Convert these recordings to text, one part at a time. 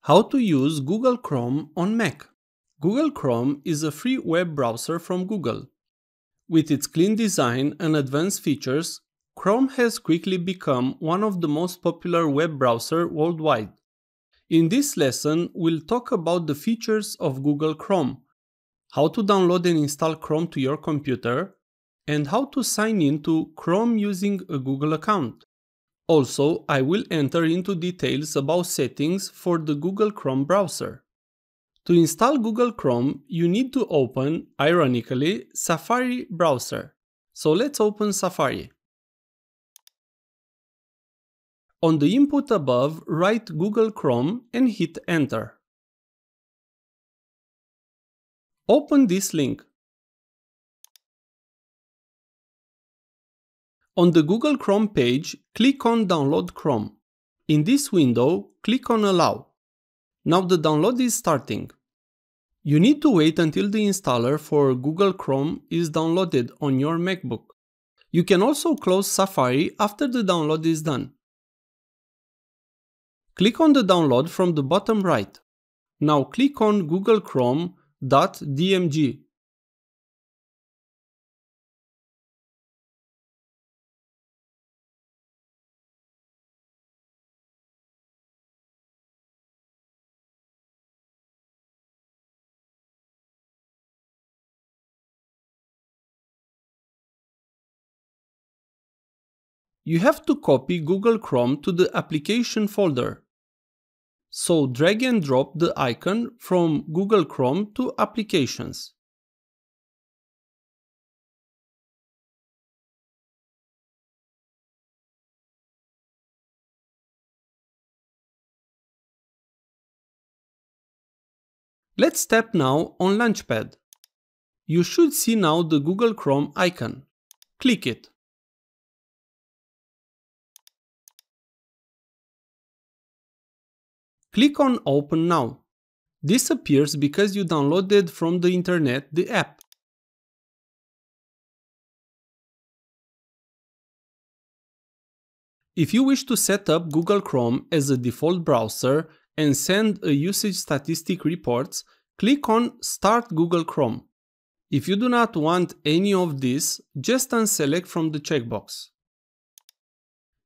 How to use Google Chrome on Mac. Google Chrome is a free web browser from Google. With its clean design and advanced features, Chrome has quickly become one of the most popular web browsers worldwide. In this lesson, we'll talk about the features of Google Chrome, how to download and install Chrome to your computer, and how to sign in to Chrome using a Google account. Also, I will enter into details about settings for the Google Chrome browser. To install Google Chrome, you need to open, ironically, Safari browser. So let's open Safari. On the input above, write Google Chrome and hit Enter. Open this link. On the Google Chrome page, click on Download Chrome. In this window, click on Allow. Now the download is starting. You need to wait until the installer for Google Chrome is downloaded on your MacBook. You can also close Safari after the download is done. Click on the download from the bottom right. Now click on Google Chrome.dmg. You have to copy Google Chrome to the application folder. So drag and drop the icon from Google Chrome to Applications. Let's tap now on Launchpad. You should see now the Google Chrome icon. Click it. Click on Open Now. This appears because you downloaded from the internet the app. If you wish to set up Google Chrome as a default browser and send a usage statistic reports, click on Start Google Chrome. If you do not want any of this, just unselect from the checkbox.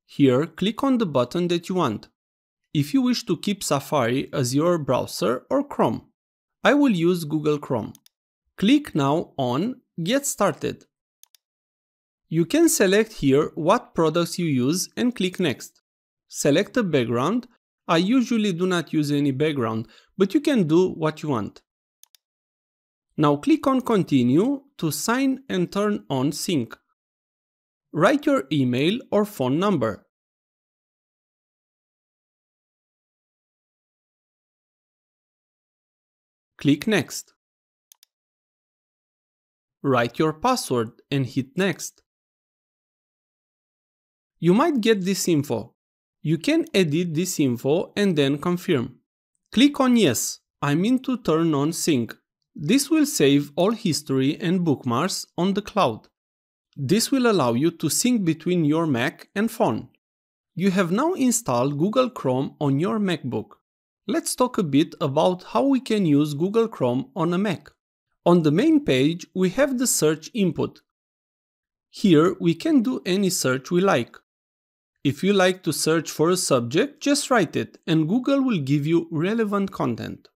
Here, click on the button that you want. If you wish to keep Safari as your browser or Chrome, I will use Google Chrome. Click now on Get Started. You can select here what products you use and click Next. Select a background. I usually do not use any background, but you can do what you want. Now click on Continue to sign and turn on Sync. Write your email or phone number. Click Next. Write your password and hit Next. You might get this info. You can edit this info and then confirm. Click on Yes, I mean to turn on Sync. This will save all history and bookmarks on the cloud. This will allow you to sync between your Mac and phone. You have now installed Google Chrome on your MacBook. Let's talk a bit about how we can use Google Chrome on a Mac. On the main page, we have the search input. Here, we can do any search we like. If you like to search for a subject, just write it and Google will give you relevant content.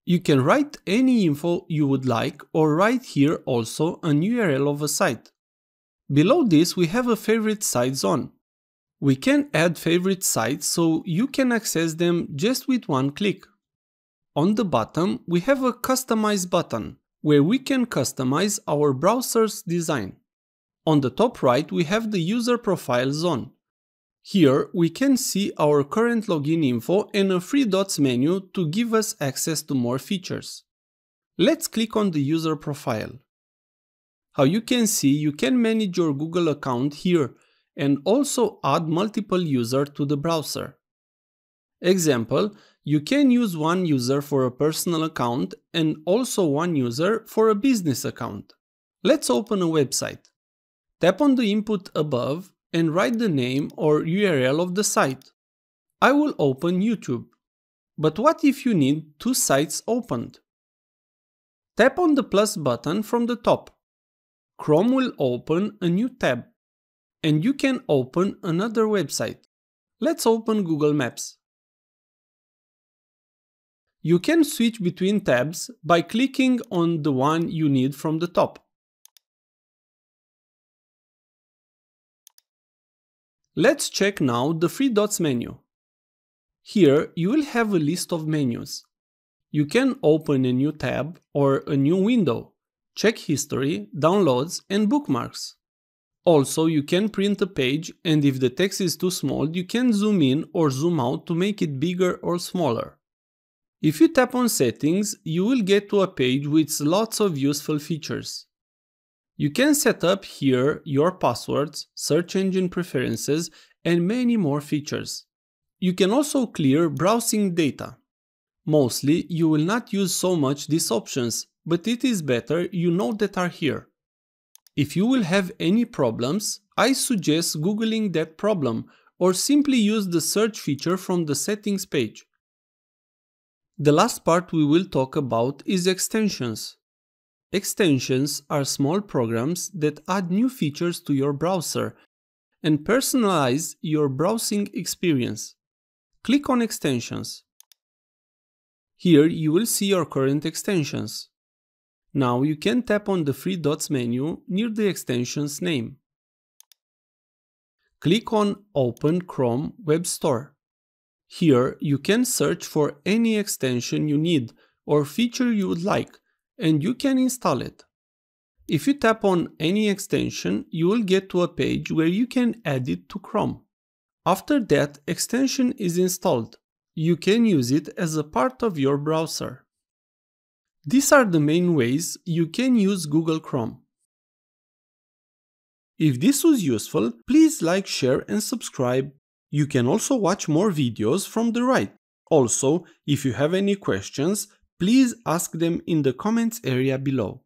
You can write any info you would like or write here also an URL of a site. Below this, we have a favorite site zone. We can add favorite sites so you can access them just with one click. On the bottom, we have a Customize button, where we can customize our browser's design. On the top right, we have the User Profile zone. Here, we can see our current login info and a three dots menu to give us access to more features. Let's click on the User Profile. How you can see, you can manage your Google account here and also add multiple users to the browser. Example, you can use one user for a personal account and also one user for a business account. Let's open a website. Tap on the input above and write the name or URL of the site. I will open YouTube. But what if you need two sites opened? Tap on the plus button from the top. Chrome will open a new tab, and you can open another website. Let's open Google Maps. You can switch between tabs by clicking on the one you need from the top. Let's check now the three dots menu. Here you will have a list of menus. You can open a new tab or a new window, check history, downloads, and bookmarks. Also, you can print a page, and if the text is too small, you can zoom in or zoom out to make it bigger or smaller. If you tap on Settings, you will get to a page with lots of useful features. You can set up here your passwords, search engine preferences, and many more features. You can also clear browsing data. Mostly, you will not use so much these options, but it is better you know that are here. If you will have any problems, I suggest Googling that problem or simply use the search feature from the settings page. The last part we will talk about is extensions. Extensions are small programs that add new features to your browser and personalize your browsing experience. Click on Extensions. Here you will see your current extensions. Now you can tap on the three dots menu near the extension's name. Click on Open Chrome Web Store. Here you can search for any extension you need or feature you would like, and you can install it. If you tap on any extension, you will get to a page where you can add it to Chrome. After that extension is installed, you can use it as a part of your browser. These are the main ways you can use Google Chrome. If this was useful, please like, share, and subscribe. You can also watch more videos from the right. Also, if you have any questions, please ask them in the comments area below.